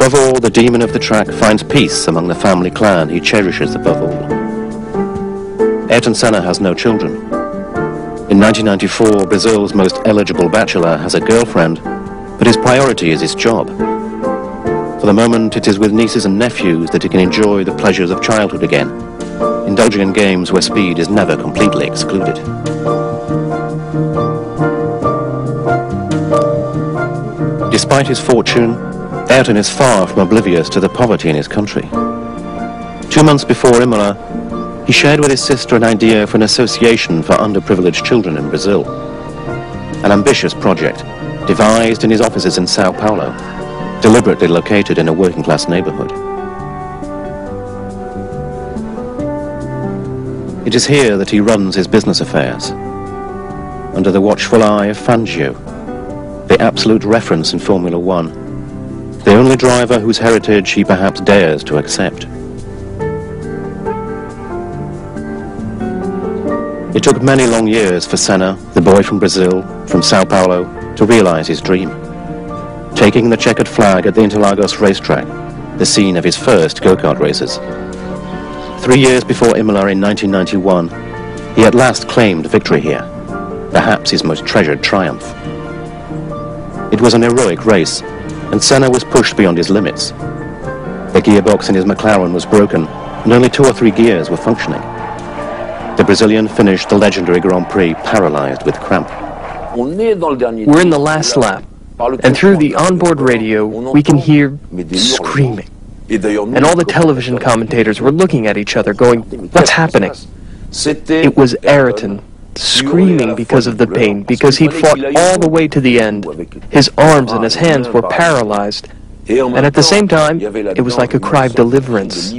Above all, the demon of the track finds peace among the family clan he cherishes above all. Ayrton Senna has no children. In 1994, Brazil's most eligible bachelor has a girlfriend, but his priority is his job. For the moment, it is with nieces and nephews that he can enjoy the pleasures of childhood again, indulging in games where speed is never completely excluded. Despite his fortune, Ayrton is far from oblivious to the poverty in his country. 2 months before Imola, he shared with his sister an idea for an association for underprivileged children in Brazil. An ambitious project, devised in his offices in Sao Paulo, deliberately located in a working-class neighborhood. It is here that he runs his business affairs, under the watchful eye of Fangio, the absolute reference in Formula One, the only driver whose heritage he perhaps dares to accept. It took many long years for Senna, the boy from Brazil, from Sao Paulo, to realize his dream. Taking the checkered flag at the Interlagos racetrack, the scene of his first go-kart races. 3 years before Imola in 1991, he at last claimed victory here, perhaps his most treasured triumph. It was an heroic race, and Senna was pushed beyond his limits. The gearbox in his McLaren was broken, and only 2 or 3 gears were functioning. The Brazilian finished the legendary Grand Prix paralyzed with cramp. We're in the last lap, and through the onboard radio, we can hear screaming. And all the television commentators were looking at each other going, "What's happening?" It was Ayrton, screaming because of the pain, because he'd fought all the way to the end. His arms and his hands were paralyzed. And at the same time, it was like a cry of deliverance,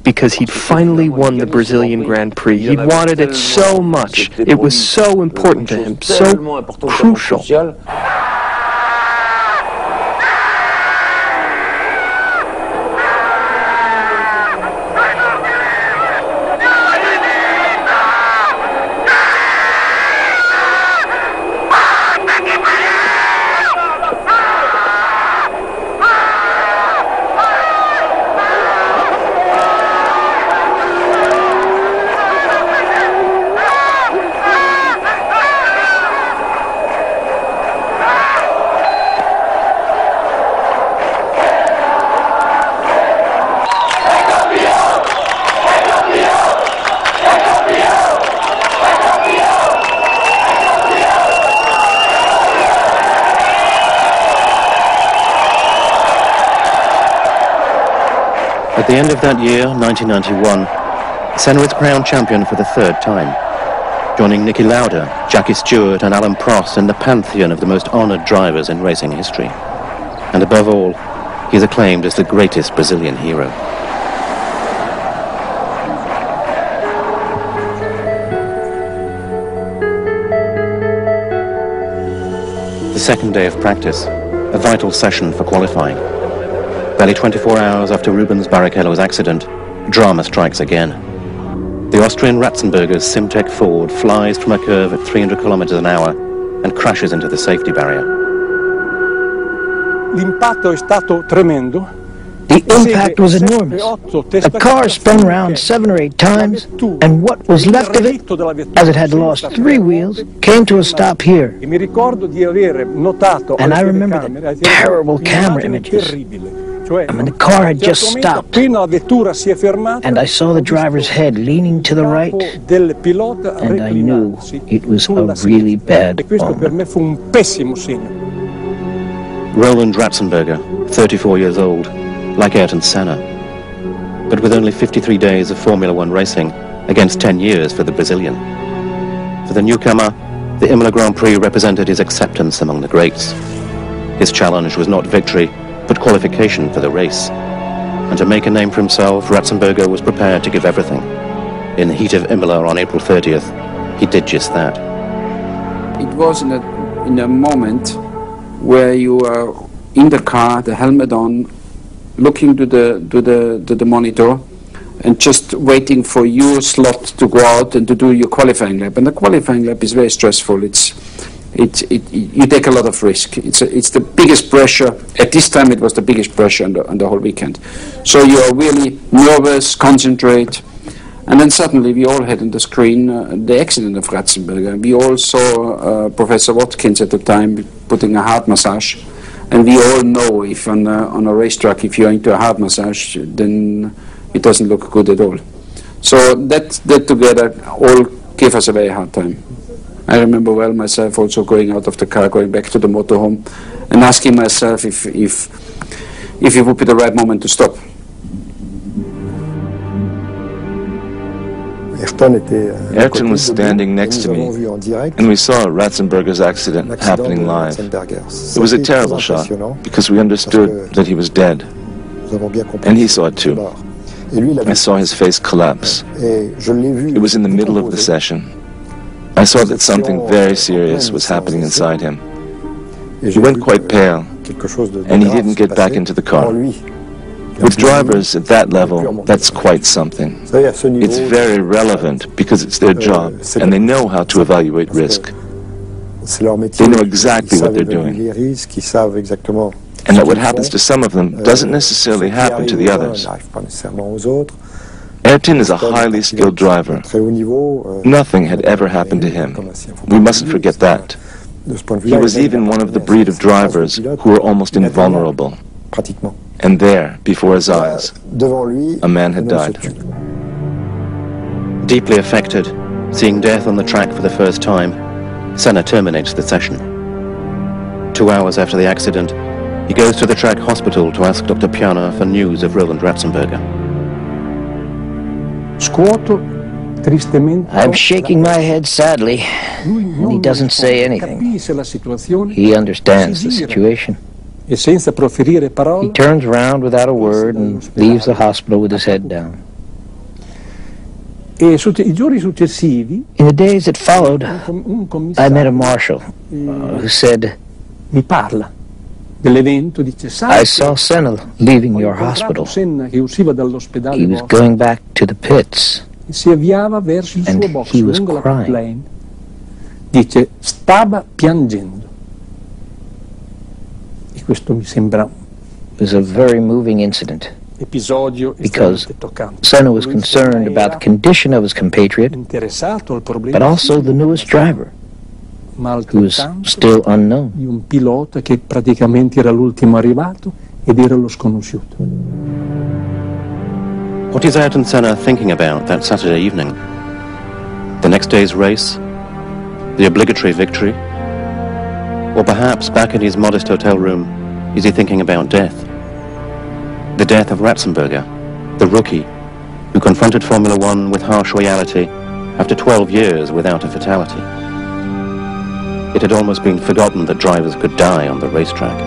because he'd finally won the Brazilian Grand Prix. He'd wanted it so much. It was so important to him, so crucial. At the end of that year, 1991, Senna was crowned champion for the 3rd time, joining Niki Lauda, Jackie Stewart and Alain Prost in the pantheon of the most honoured drivers in racing history. And above all, he is acclaimed as the greatest Brazilian hero. The second day of practice, a vital session for qualifying. Barely 24 hours after Rubens Barrichello's accident, drama strikes again. The Austrian Ratzenberger's Simtek Ford flies from a curve at 300 kilometers an hour and crashes into the safety barrier. L'impatto è stato tremendo. The impact was enormous. The car spun around 7 or 8 times, and what was left of it, as it had lost 3 wheels, came to a stop here. And I remember the terrible camera images. I mean, the car had just stopped, and I saw the driver's head leaning to the right, and I knew it was a really bad omen. Roland Ratzenberger, 34 years old, like Ayrton Senna, but with only 53 days of Formula One racing against 10 years for the Brazilian. For the newcomer, the Imola Grand Prix represented his acceptance among the greats. His challenge was not victory, but qualification for the race. And to make a name for himself, Ratzenberger was prepared to give everything. In the heat of Imola on April 30th, he did just that. It was in a moment where you are in the car, the helmet on, looking to the monitor, and just waiting for your slot to go out and to do your qualifying lap. And the qualifying lap is very stressful. you take a lot of risk. It's the biggest pressure. At this time, it was the biggest pressure on the whole weekend. So you are really nervous, concentrate, and then suddenly we all had on the screen the accident of Ratzenberger. We all saw Professor Watkins at the time putting a heart massage, and we all know if on a racetrack, if you're into a heart massage, then it doesn't look good at all. So that together all gave us a very hard time. I remember well myself also going out of the car, going back to the motorhome, and asking myself if it would be the right moment to stop. Ayrton was standing next to me, and we saw Ratzenberger's accident happening live. It was a terrible shot, because we understood that he was dead, and he saw it too. I saw his face collapse. It was in the middle of the session. I saw that something very serious was happening inside him. He went quite pale, and he didn't get back into the car. With drivers at that level, that's quite something. It's very relevant because it's their job, and they know how to evaluate risk. They know exactly what they're doing. And that what happens to some of them doesn't necessarily happen to the others. Ayrton is a highly skilled driver. Nothing had ever happened to him. We mustn't forget that. He was even one of the breed of drivers who were almost invulnerable. And there, before his eyes, a man had died. Deeply affected, seeing death on the track for the first time, Senna terminates the session. 2 hours after the accident, he goes to the track hospital to ask Dr. Piana for news of Roland Ratzenberger. I'm shaking my head sadly, and he doesn't say anything. He understands the situation. He turns around without a word and leaves the hospital with his head down. In the days that followed, I met a marshal who said, I saw Senna leaving your hospital. He was going back to the pits, and he was crying. It was a very moving incident, because Senna was concerned about the condition of his compatriot, but also the newest driver, who was still unknown. What is Ayrton Senna thinking about that Saturday evening? The next day's race? The obligatory victory? Or perhaps back in his modest hotel room, is he thinking about death? The death of Ratzenberger, the rookie, who confronted Formula One with harsh reality after 12 years without a fatality. It had almost been forgotten that drivers could die on the racetrack.